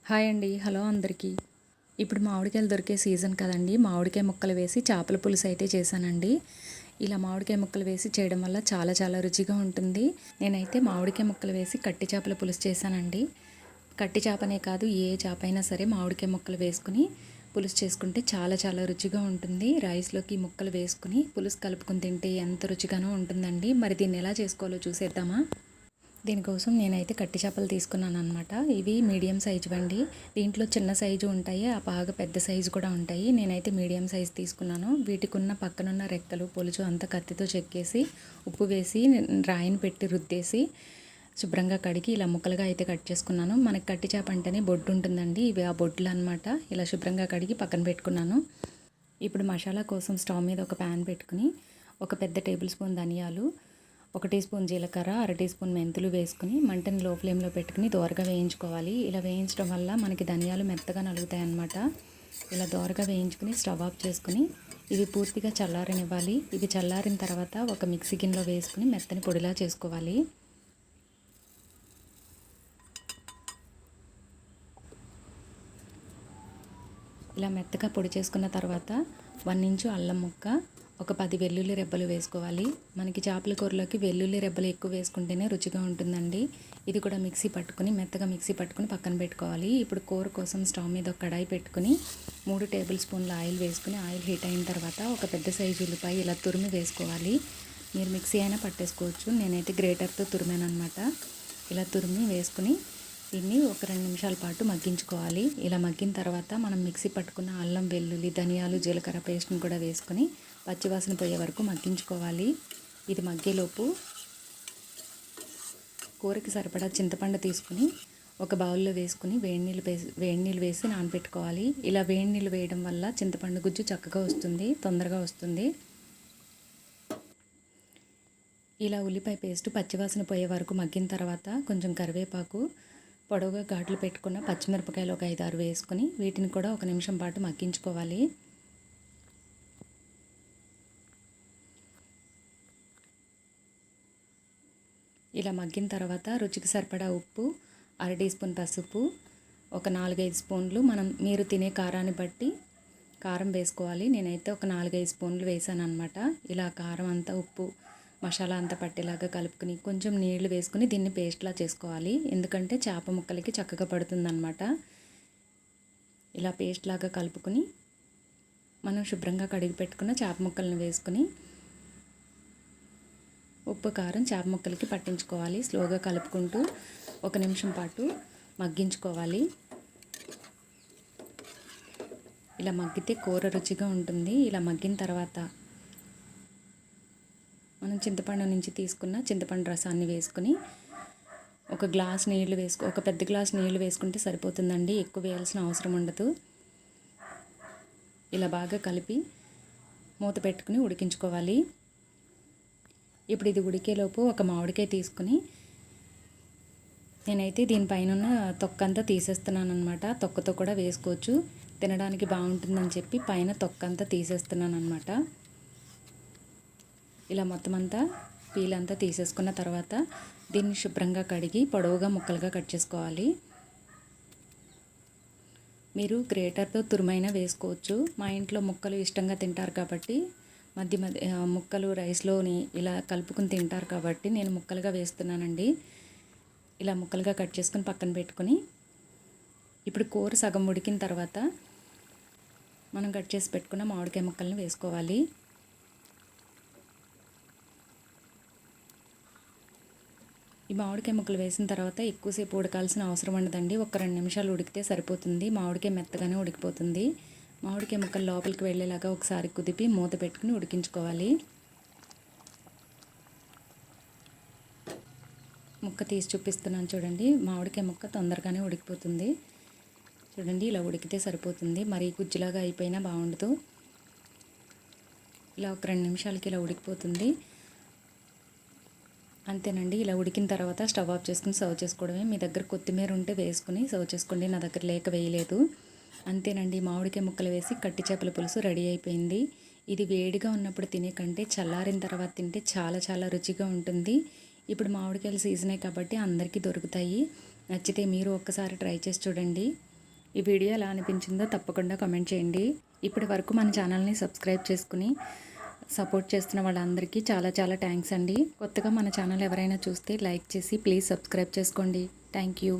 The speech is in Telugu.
హాయ్ అండి. హలో అందరికీ. ఇప్పుడు మామిడికాయలు దొరికే సీజన్ కదండీ. మామిడికాయ ముక్కలు వేసి చేపల పులుసు అయితే చేశానండి. ఇలా మామిడికాయ ముక్కలు వేసి చేయడం వల్ల చాలా చాలా రుచిగా ఉంటుంది. నేనైతే మామిడికాయ ముక్కలు వేసి కట్టి చేపల పులుసు చేశానండి. కట్టి చేపనే కాదు, ఏ చేప అయినా సరే మామిడికాయ ముక్కలు వేసుకుని పులుసు చేసుకుంటే చాలా చాలా రుచిగా ఉంటుంది. రైస్లోకి ముక్కలు వేసుకుని పులుసు కలుపుకొని తింటే ఎంత రుచిగానో ఉంటుందండి. మరి దీన్ని ఎలా చేసుకోవాలో చూసేద్దామా? దీనికోసం నేనైతే కట్టి చేపలు తీసుకున్నాను అనమాట. ఇవి మీడియం సైజు అండి. దీంట్లో చిన్న సైజు ఉంటాయి, బాగా పెద్ద సైజు కూడా ఉంటాయి. నేనైతే మీడియం సైజు తీసుకున్నాను. వీటికి ఉన్న పక్కనున్న రెక్కలు పొలుచు అంతా కత్తితో చెక్కేసి ఉప్పు వేసి రాయిని పెట్టి రుద్దేసి శుభ్రంగా కడిగి ఇలా ముక్కలుగా అయితే కట్ చేసుకున్నాను. మనకి కట్టి చేప అంటేనే బొడ్డు ఉంటుందండి. ఇవి ఆ బొడ్లు అనమాట. ఇలా శుభ్రంగా కడిగి పక్కన పెట్టుకున్నాను. ఇప్పుడు మసాలా కోసం స్టవ్ మీద ఒక ప్యాన్ పెట్టుకుని ఒక పెద్ద టేబుల్ స్పూన్ ధనియాలు, 1 టీ స్పూన్ జీలకర్ర, 1/2 టీ స్పూన్ మెంతులు వేసుకుని మంటని లో ఫ్లేమ్లో పెట్టుకుని దోరగా వేయించుకోవాలి. ఇలా వేయించడం వల్ల మనకి ధనియాలు మెత్తగా నలుగుతాయి అన్నమాట. ఇలా దోరగా వేయించుకుని స్టవ్ ఆఫ్ చేసుకుని ఇవి పూర్తిగా చల్లారనివ్వాలి. ఇవి చల్లారిన తర్వాత ఒక మిక్సీ గిన్నెలో వేసుకుని మెత్తని పొడిలా చేసుకోవాలి. ఇలా మెత్తగా పొడి చేసుకున్న తర్వాత 1 ఇంచు అల్లం ముక్క, ఒక 10 వెల్లుల్లి రెబ్బలు వేసుకోవాలి. మనకి చేపల కూరలోకి వెల్లుల్లి రెబ్బలు ఎక్కువ వేసుకుంటేనే రుచిగా ఉంటుందండి. ఇది కూడా మెత్తగా మిక్సీ పట్టుకుని పక్కన పెట్టుకోవాలి. ఇప్పుడు కూర కోసం స్టవ్ మీద ఒక కడాయి పెట్టుకుని 3 టేబుల్ స్పూన్ల ఆయిల్ వేసుకుని ఆయిల్ హీట్ అయిన తర్వాత ఒక పెద్ద సైజు ఉల్లిపాయ ఇలా తురిమి వేసుకోవాలి. మీరు మిక్సీ అయినా పట్టేసుకోవచ్చు. నేనైతే గ్రేటర్తో తురిమాను అనమాట. ఇలా తురిమి వేసుకుని దీన్ని ఒక 2 నిమిషాల పాటు మగ్గించుకోవాలి. ఇలా మగ్గిన తర్వాత మనం మిక్సీ పట్టుకున్న అల్లం, వెల్లుల్లి, ధనియాలు, జీలకర్ర పేస్ట్ని కూడా వేసుకొని పచ్చివాసన పోయే వరకు మగ్గించుకోవాలి. ఇది మగ్గేలోపు కూరకి సరిపడా చింతపండు తీసుకుని ఒక బౌల్లో వేసుకుని వేడి నీళ్ళు వేసి నానబెట్టుకోవాలి. ఇలా వేడి నీళ్ళు వేయడం వల్ల చింతపండు గుజ్జు చక్కగా వస్తుంది, తొందరగా వస్తుంది. ఇలా ఉల్లిపాయ పేస్ట్ పచ్చివాసన పోయే వరకు మగ్గిన తర్వాత కొంచెం కరివేపాకు, పొడవుగా ఘాట్లు పెట్టుకున్న పచ్చిమిరపకాయలు ఒక 5-6 వేసుకొని వీటిని కూడా 1 నిమిషం పాటు మగ్గించుకోవాలి. ఇలా మగ్గిన తర్వాత రుచికి సరిపడా ఉప్పు, 1/2 టీ స్పూన్ పసుపు, ఒక 4-5 స్పూన్లు మీరు తినే కారాన్ని బట్టి కారం వేసుకోవాలి. నేనైతే ఒక 4-5 స్పూన్లు వేసాను అనమాట. ఇలా కారం అంతా, ఉప్పు, మసాలా అంతా పట్టేలాగా కలుపుకుని కొంచెం నీళ్లు వేసుకుని దీన్ని పేస్ట్లా చేసుకోవాలి. ఎందుకంటే చేప ముక్కలకి చక్కగా పడుతుందన్నమాట. ఇలా పేస్ట్ లాగా కలుపుకుని మనం శుభ్రంగా కడిగి పెట్టుకున్న చేప ముక్కలను వేసుకుని ఉప్పు, కారం చేప ముక్కలకి పట్టించుకోవాలి. స్లోగా కలుపుకుంటూ 1 నిమిషం పాటు మగ్గించుకోవాలి. ఇలా మగ్గితే కూర రుచిగా ఉంటుంది. ఇలా మగ్గిన తర్వాత మనం చింతపండు నుంచి తీసుకున్న చింతపండు రసాన్ని వేసుకుని ఒక పెద్ద గ్లాస్ నీళ్లు వేసుకుంటే సరిపోతుందండి. ఎక్కువ వేయాల్సిన అవసరం ఉండదు. ఇలా బాగా కలిపి మూత పెట్టుకుని ఉడికించుకోవాలి. ఇప్పుడు ఇది ఉడికేలోపు ఒక మామిడికాయ తీసుకుని నేనైతే దీనిపైన ఉన్న తొక్కంతా తీసేస్తున్నాను అనమాట. తొక్కతో కూడా వేసుకోవచ్చు, తినడానికి బాగుంటుందని చెప్పి పైన తొక్కంతా తీసేస్తున్నాను అనమాట. ఇలా మొత్తం అంతా పీలంతా తీసేసుకున్న తర్వాత దీన్ని శుభ్రంగా కడిగి పొడవుగా ముక్కలుగా కట్ చేసుకోవాలి. మీరు గ్రేటర్తో తురుమైనా వేసుకోవచ్చు. మా ఇంట్లో ముక్కలు ఇష్టంగా తింటారు కాబట్టి మధ్య ముక్కలు రైస్లోని ఇలా కలుపుకుని తింటారు కాబట్టి నేను ముక్కలుగా వేస్తున్నానండి. ఇలా ముక్కలుగా కట్ చేసుకుని పక్కన పెట్టుకుని ఇప్పుడు కూర సగం ఉడికిన తర్వాత మనం కట్ చేసి పెట్టుకున్న మామిడికాయ ముక్కల్ని వేసుకోవాలి. ఈ మామిడికాయ ముక్కలు వేసిన తర్వాత ఎక్కువసేపు ఉడకాల్సిన అవసరం ఉండదండి. ఒక 2 నిమిషాలు ఉడికితే సరిపోతుంది. మామిడికాయ మెత్తగానే ఉడికిపోతుంది. మామిడికాయ ముక్కలు లోపలికి వెళ్ళేలాగా ఒకసారి కుదిపి మూత పెట్టుకుని ఉడికించుకోవాలి. ముక్క తీసి చూపిస్తున్నాను చూడండి. మామిడికాయ ముక్క తొందరగానే ఉడికిపోతుంది. చూడండి, ఇలా ఉడికితే సరిపోతుంది. మరి గుజ్జులాగా అయిపోయినా బాగుండదు. ఇలా ఒక 2 నిమిషాలకి ఇలా ఉడికిపోతుంది. అంతేనండి. ఇలా ఉడికిన తర్వాత స్టవ్ ఆఫ్ చేసుకుని సర్వ్ చేసుకోవడమే. మీ దగ్గర కొత్తిమీర ఉంటే వేసుకుని సర్వ్ చేసుకోండి. నా దగ్గర లేక వేయలేదు. అంతేనండి, మామిడికాయ ముక్కలు వేసి కట్టి చేపల పులుసు రెడీ అయిపోయింది. ఇది వేడిగా ఉన్నప్పుడు తినే కంటే చల్లారిన తర్వాత తింటే చాలా చాలా రుచిగా ఉంటుంది. ఇప్పుడు మామిడికాయల సీజనే కాబట్టి అందరికీ దొరుకుతాయి. నచ్చితే మీరు ఒక్కసారి ట్రై చేసి చూడండి. ఈ వీడియో ఎలా అనిపించిందో తప్పకుండా కామెంట్ చేయండి. ఇప్పటి వరకు మన ఛానల్ని సబ్స్క్రైబ్ చేసుకుని సపోర్ట్ చేస్తున్న వాళ్ళందరికీ చాలా చాలా థ్యాంక్స్ అండి. కొత్తగా మన ఛానల్ ఎవరైనా చూస్తే లైక్ చేసి ప్లీజ్ సబ్స్క్రైబ్ చేసుకోండి. Thank you.